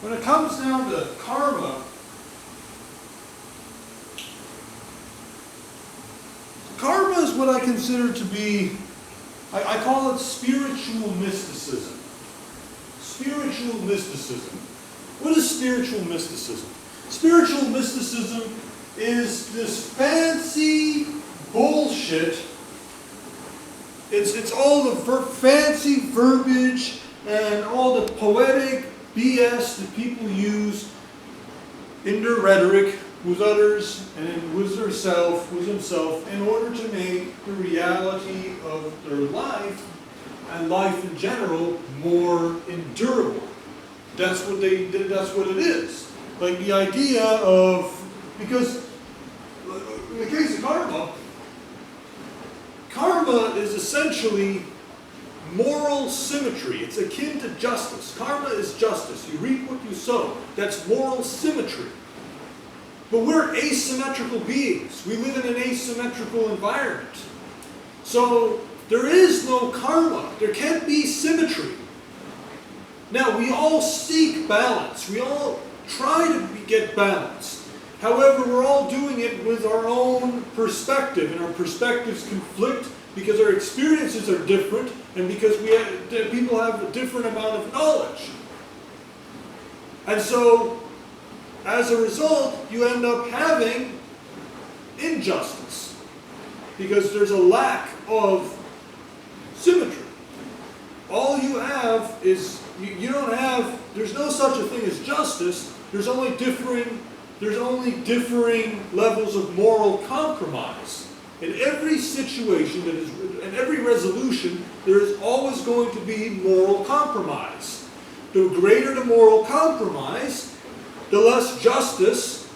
when it comes down to karma, karma is what I consider to be, I call it spiritual mysticism. Spiritual mysticism. What is spiritual mysticism? Spiritual mysticism is this fancy bullshit. It's all the fancy verbiage and all the poetic BS that people use in their rhetoric with others and with himself, in order to make the reality of their life and life in general more endurable. That's what it is. Like the idea of, because in the case of karma is essentially moral symmetry. It's akin to justice. Karma is justice. You reap what you sow. That's moral symmetry. But we're asymmetrical beings. We live in an asymmetrical environment. So there is no karma. There can't be symmetry. Now, we all seek balance. We all try to get balance. However, we're all doing it with our own perspective, and our perspectives conflict because our experiences are different, and because people have a different amount of knowledge. And so, as a result, you end up having injustice, because there's a lack of symmetry. All you have is, you don't have, there's no such a thing as justice. There's only differing levels of moral compromise. In every situation, in every resolution, there is always going to be moral compromise. The greater the moral compromise, the less justice,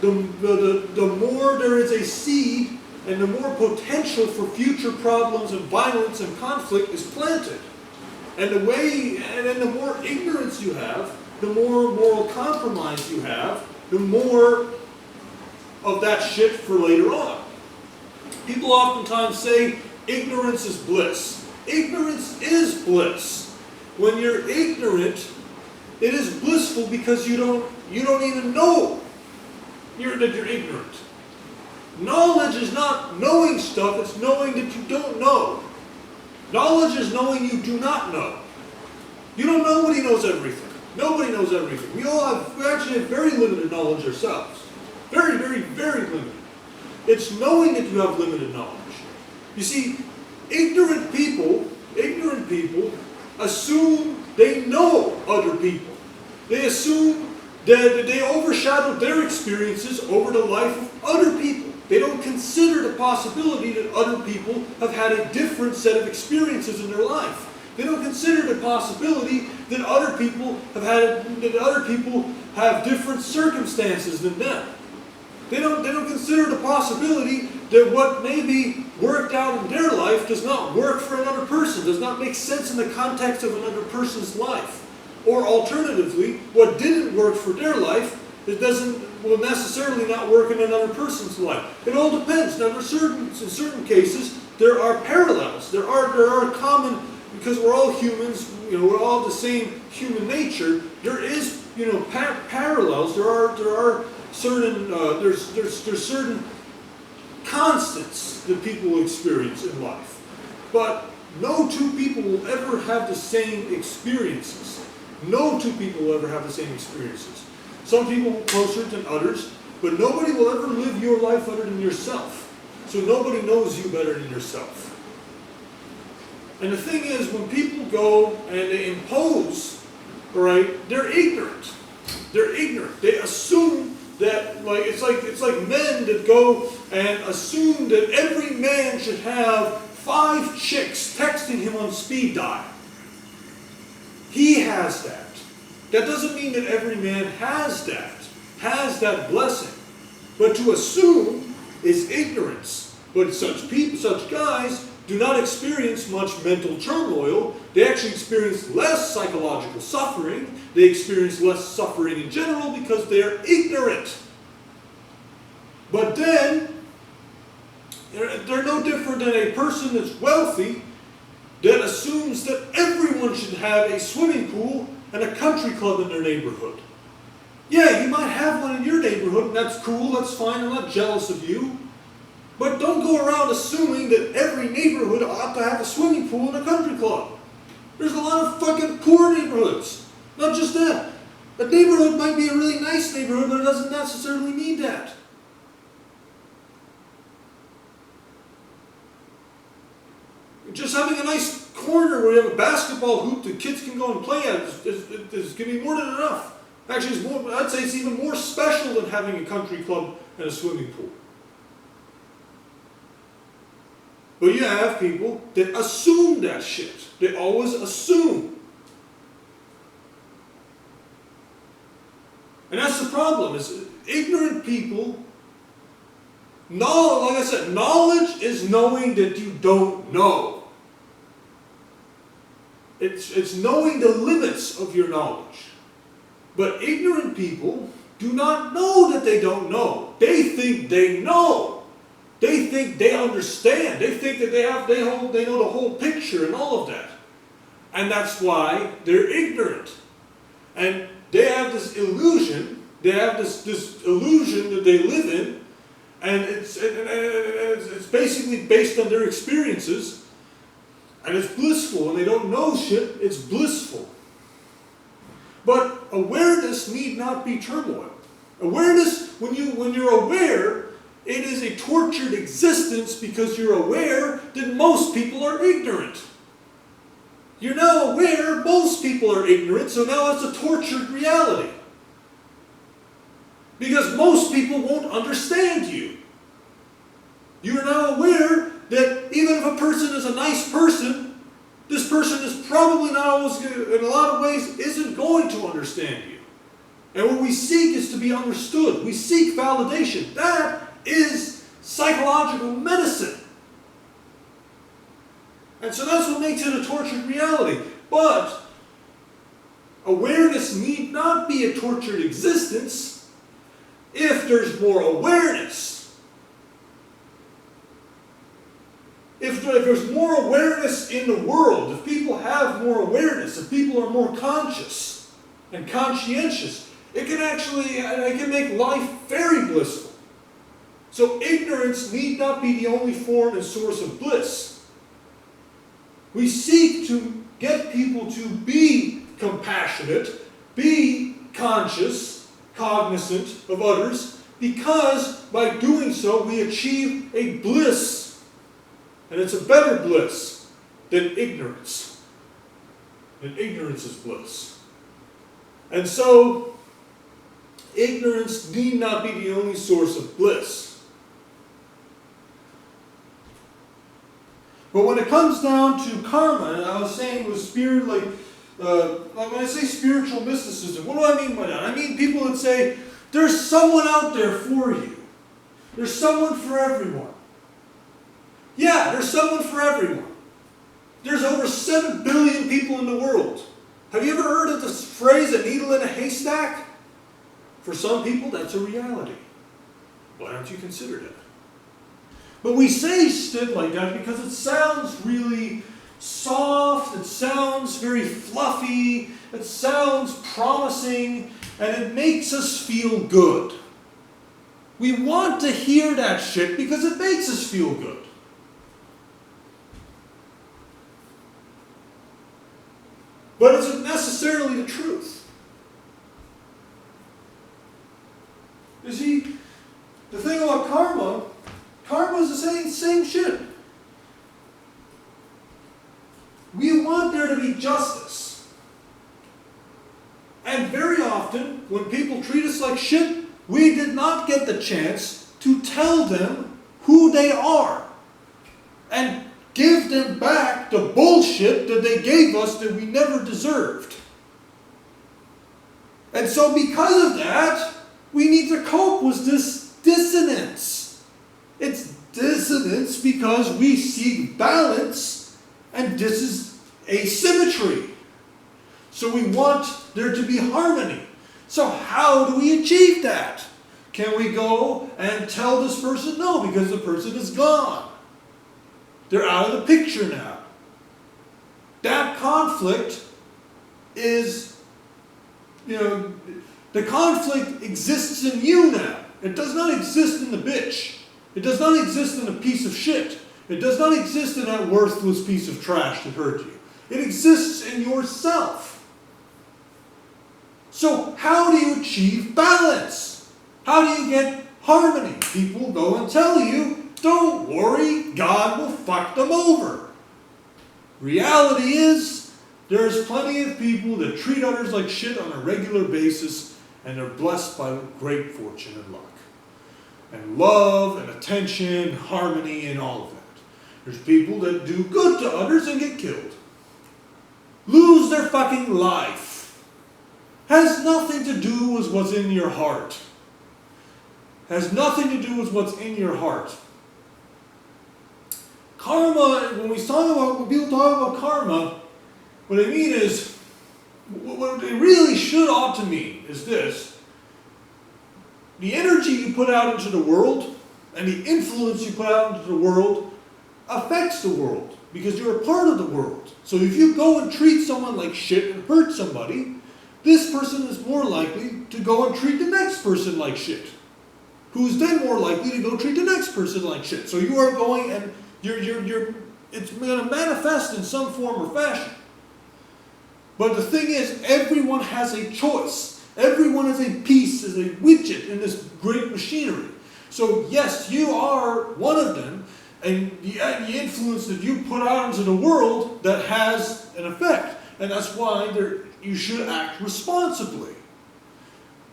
the more there is a seed, and the more potential for future problems and violence and conflict is planted. And then the more ignorance you have, the more moral compromise you have, the more of that shit for later on. People oftentimes say ignorance is bliss. Ignorance is bliss. When you're ignorant, it is blissful because you don't even know that you're ignorant. Knowledge is not knowing stuff, it's knowing that you don't know. Knowledge is knowing you do not know. Nobody knows everything. Nobody knows everything. We actually have very limited knowledge ourselves. Very, very, very limited. It's knowing that you have limited knowledge. You see, ignorant people assume they know other people. They assume that they overshadow their experiences over the life of other people. They don't consider the possibility that other people have had a different set of experiences in their life. They don't consider the possibility that other people have different circumstances than them. They don't consider the possibility that what maybe worked out in their life does not work for another person, does not make sense in the context of another person's life. Or alternatively, what didn't work for their life, will necessarily not work in another person's life. It all depends. Now, in certain cases, there are parallels. There are common, because we're all humans. We're all the same human nature. There is, parallels. There are certain there's certain constants that people experience in life, but no two people will ever have the same experiences. No two people will ever have the same experiences. Some people closer than others, but nobody will ever live your life other than yourself. So nobody knows you better than yourself. And the thing is, when people go and they impose, right, they're ignorant. They're ignorant. They assume that, it's like men that go and assume that every man should have 5 chicks texting him on speed dial. He has that. That doesn't mean that every man has that blessing. But to assume is ignorance. But such guys do not experience much mental turmoil. They actually experience less psychological suffering. They experience less suffering in general because they're ignorant. But then, they're no different than a person that's wealthy that assumes that everyone should have a swimming pool and a country club in their neighborhood. Yeah, you might have one in your neighborhood, and that's cool, that's fine, I'm not jealous of you. But don't go around assuming that every neighborhood ought to have a swimming pool and a country club. There's a lot of fucking poor neighborhoods. Not just that. A neighborhood might be a really nice neighborhood, but it doesn't necessarily need that. Just having a nice corner where you have a basketball hoop that kids can go and play at is going to be more than enough. Actually, I'd say it's even more special than having a country club and a swimming pool. But you have people that assume that shit. They always assume. And that's the problem, is ignorant people, like I said, knowledge is knowing that you don't know. It's knowing the limits of your knowledge. But ignorant people do not know that they don't know. They think they know. They think they understand. They think that they know the whole picture and all of that. And that's why they're ignorant. And they have this illusion. They have this illusion that they live in. And it's basically based on their experiences. And it's blissful. And they don't know shit. It's blissful. But awareness need not be turmoil. Awareness, when you're aware, it is a tortured existence because you're aware that most people are ignorant. You're now aware most people are ignorant, so now it's a tortured reality. Because most people won't understand you. You are now aware that even if a person is a nice person, this person is probably not always, in a lot of ways, isn't going to understand you. And what we seek is to be understood. We seek validation. That is psychological medicine. And so that's what makes it a tortured reality. But awareness need not be a tortured existence if there's more awareness. If there's more awareness in the world, if people have more awareness, if people are more conscious and conscientious, it can make life very blissful. So ignorance need not be the only form and source of bliss. We seek to get people to be compassionate, be conscious, cognizant of others, because by doing so we achieve a bliss. And it's a better bliss than ignorance. And ignorance is bliss. And so, ignorance need not be the only source of bliss. But when it comes down to karma, and I was saying with spirit, like when I say spiritual mysticism, what do I mean by that? I mean people that say, there's someone out there for you. There's someone for everyone. Yeah, there's someone for everyone. There's over 7 billion people in the world. Have you ever heard of this phrase, a needle in a haystack? For some people, that's a reality. Why don't you consider that? But we say shit like that because it sounds really soft, it sounds very fluffy, it sounds promising, and it makes us feel good. We want to hear that shit because it makes us feel good. But is it necessarily the truth? You see, the thing about karma is the same shit. We want there to be justice. And very often, when people treat us like shit, we did not get the chance to tell them who they are. And give them back the bullshit that they gave us that we never deserved. And so because of that, we need to cope with this dissonance. It's dissonance because we seek balance, and this is asymmetry. So we want there to be harmony. So how do we achieve that? Can we go and tell this person no because the person is gone? They're out of the picture now. That conflict is the conflict exists in you now. It does not exist in the bitch. It does not exist in a piece of shit. It does not exist in that worthless piece of trash that hurt you. It exists in yourself. So how do you achieve balance? How do you get harmony? People go and tell you, don't worry, God will fuck them over. Reality is, there's plenty of people that treat others like shit on a regular basis, and they're blessed by great fortune and luck. And love and attention, harmony and all of that. There's people that do good to others and get killed. Lose their fucking life. Has nothing to do with what's in your heart. Has nothing to do with what's in your heart. Karma, when people talk about karma, what I mean is, what it really should ought to mean is this. The energy you put out into the world and the influence you put out into the world affects the world because you're a part of the world. So if you go and treat someone like shit and hurt somebody, this person is more likely to go and treat the next person like shit, who's then more likely to go treat the next person like shit. So you are going and it's going to manifest in some form or fashion. But the thing is, everyone has a choice. Everyone is a piece, is a widget in this great machinery. So yes, you are one of them, and the influence that you put out into the world that has an effect. And that's why you should act responsibly.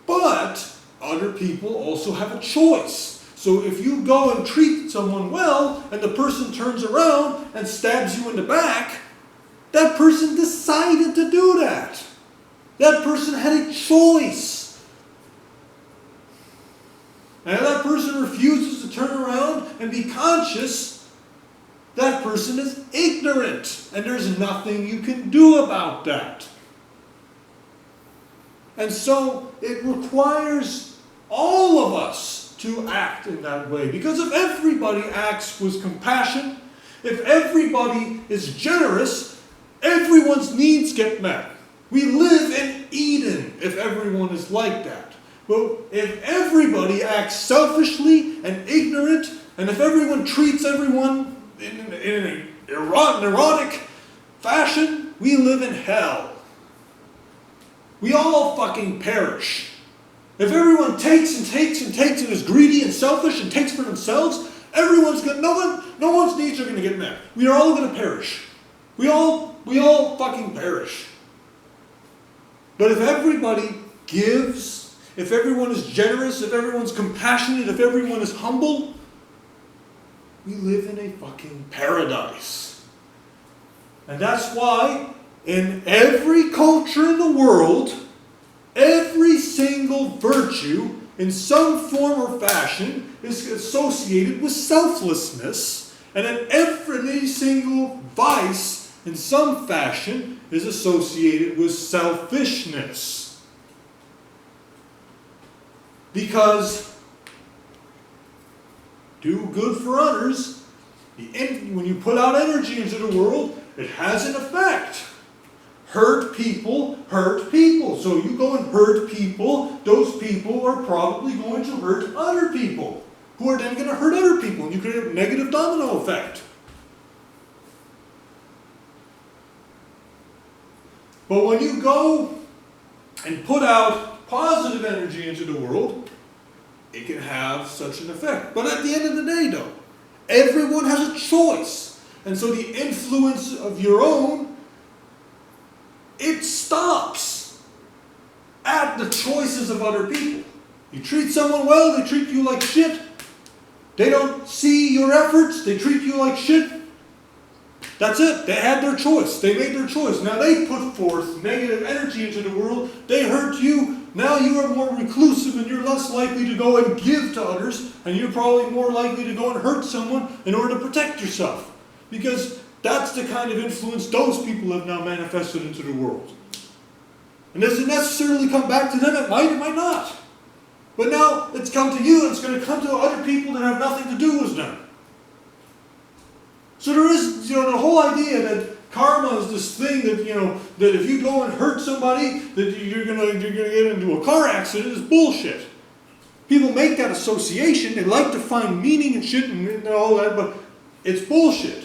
But other people also have a choice. So if you go and treat someone well, and the person turns around and stabs you in the back, that person decided to do that. That person had a choice. And if that person refuses to turn around and be conscious, that person is ignorant. And there's nothing you can do about that. And so it requires all of us to act in that way. Because if everybody acts with compassion, if everybody is generous, everyone's needs get met. We live in Eden if everyone is like that. But if everybody acts selfishly and ignorant, and if everyone treats everyone in an erotic fashion, we live in hell. We all fucking perish. If everyone takes and takes and takes and is greedy and selfish and takes for themselves, no one's needs are going to get met. We are all going to perish. We all fucking perish. But if everybody gives, if everyone is generous, if everyone's compassionate, if everyone is humble, we live in a fucking paradise. And that's why in every culture in the world, every single virtue in some form or fashion is associated with selflessness, and in every single vice in some fashion is associated with selfishness. Because do good for others, when you put out energy into the world, it has an effect. Hurt people hurt people. So you go and hurt people, those people are probably going to hurt other people, who are then going to hurt other people, and you create a negative domino effect. But when you go and put out positive energy into the world, it can have such an effect. But at the end of the day, though, everyone has a choice. And so the influence of your own, it stops at the choices of other people. You treat someone well, they treat you like shit. They don't see your efforts, they treat you like shit. That's it. They had their choice. They made their choice. Now they put forth negative energy into the world. They hurt you. Now you are more reclusive and you're less likely to go and give to others. And you're probably more likely to go and hurt someone in order to protect yourself. Because that's the kind of influence those people have now manifested into the world. And does it necessarily come back to them? It might not. But now it's come to you and it's going to come to other people that have nothing to do with them. So there is, the whole idea that karma is this thing that, that if you go and hurt somebody, that you're gonna get into a car accident is bullshit. People make that association. They like to find meaning and shit and all that, but it's bullshit.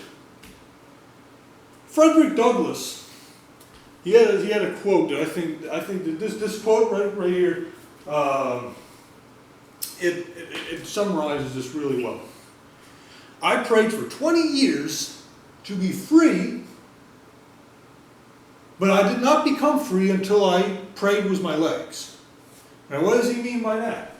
Frederick Douglass, he had a quote that I think that this quote right here, it summarizes this really well. I prayed for 20 years to be free, but I did not become free until I prayed with my legs. Now, what does he mean by that?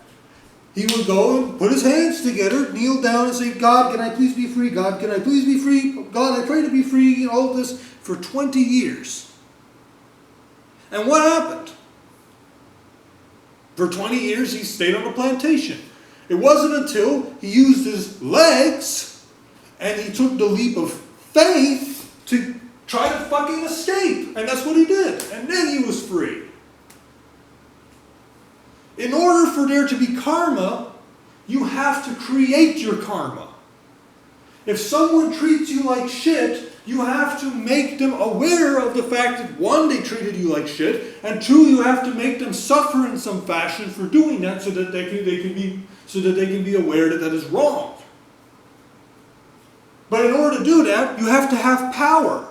He would go and put his hands together, kneel down and say, God, can I please be free? God, can I please be free? God, I pray to be free. All of this for 20 years. And what happened? For 20 years, he stayed on a plantation. It wasn't until he used his legs and he took the leap of faith to try to fucking escape. And that's what he did. And then he was free. In order for there to be karma, you have to create your karma. If someone treats you like shit, you have to make them aware of the fact that, one, they treated you like shit, and two, you have to make them suffer in some fashion for doing that so that they can be aware that that is wrong. But in order to do that, you have to have power.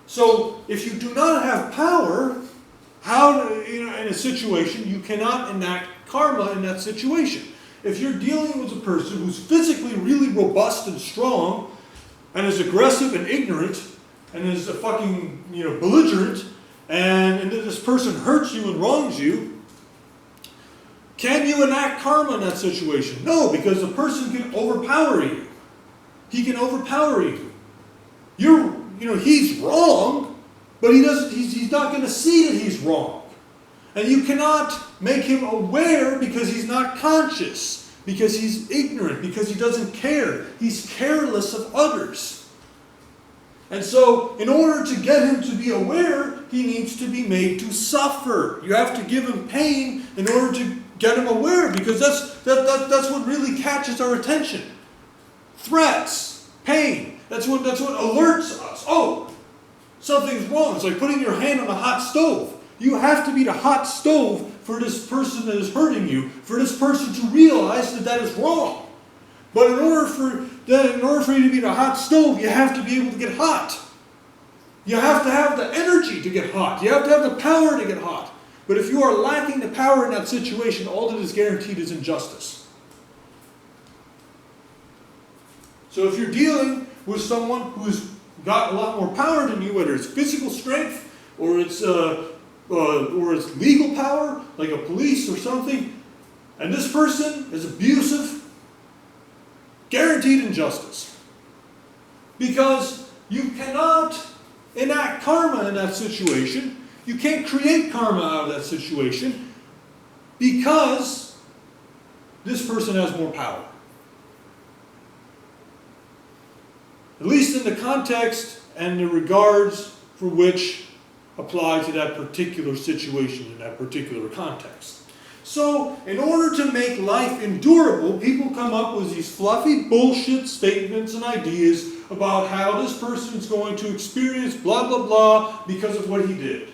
So if you do not have power, in a situation, you cannot enact karma in that situation. If you're dealing with a person who's physically really robust and strong, and is aggressive and ignorant, and is a fucking, belligerent, and this person hurts you and wrongs you, can you enact karma in that situation? No, because the person can overpower you. He can overpower you. He's wrong, but he's not going to see that he's wrong. And you cannot make him aware because he's not conscious, because he's ignorant, because he doesn't care. He's careless of others. And so, in order to get him to be aware, he needs to be made to suffer. You have to give him pain in order to get him aware, because that's what really catches our attention. Threats, pain. That's what alerts us. Oh, something's wrong. It's like putting your hand on a hot stove. You have to be the hot stove for this person that is hurting you, for this person to realize that that is wrong. But in order for you to be the hot stove, you have to be able to get hot. You have to have the energy to get hot. You have to have the power to get hot. But if you are lacking the power in that situation, all that is guaranteed is injustice. So if you're dealing with someone who's got a lot more power than you, whether it's physical strength or it's legal power, like a police or something, and this person is abusive, guaranteed injustice. Because you cannot enact karma in that situation. You can't create karma out of that situation because this person has more power. At least in the context and the regards for which apply to that particular situation in that particular context. So, in order to make life endurable, people come up with these fluffy bullshit statements and ideas about how this person is going to experience blah, blah, blah because of what he did.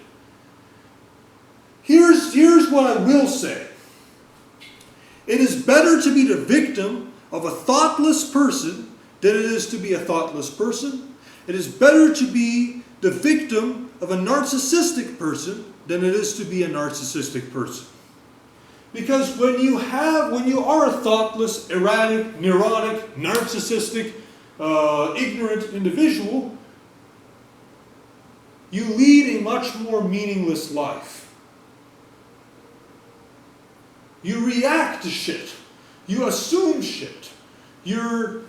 Here's what I will say. It is better to be the victim of a thoughtless person than it is to be a thoughtless person. It is better to be the victim of a narcissistic person than it is to be a narcissistic person. Because when you are a thoughtless, erratic, neurotic, narcissistic, ignorant individual, you lead a much more meaningless life. You react to shit. You assume shit. You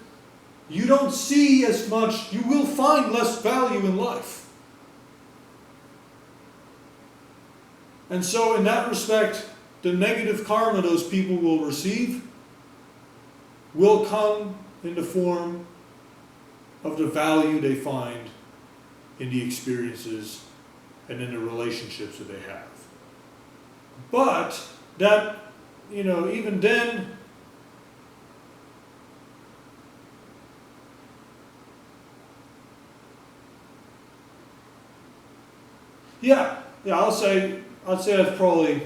don't see as much. You will find less value in life. And so in that respect, the negative karma those people will receive will come in the form of the value they find in the experiences and in the relationships that they have. But that, even then, Yeah, I'd say that's probably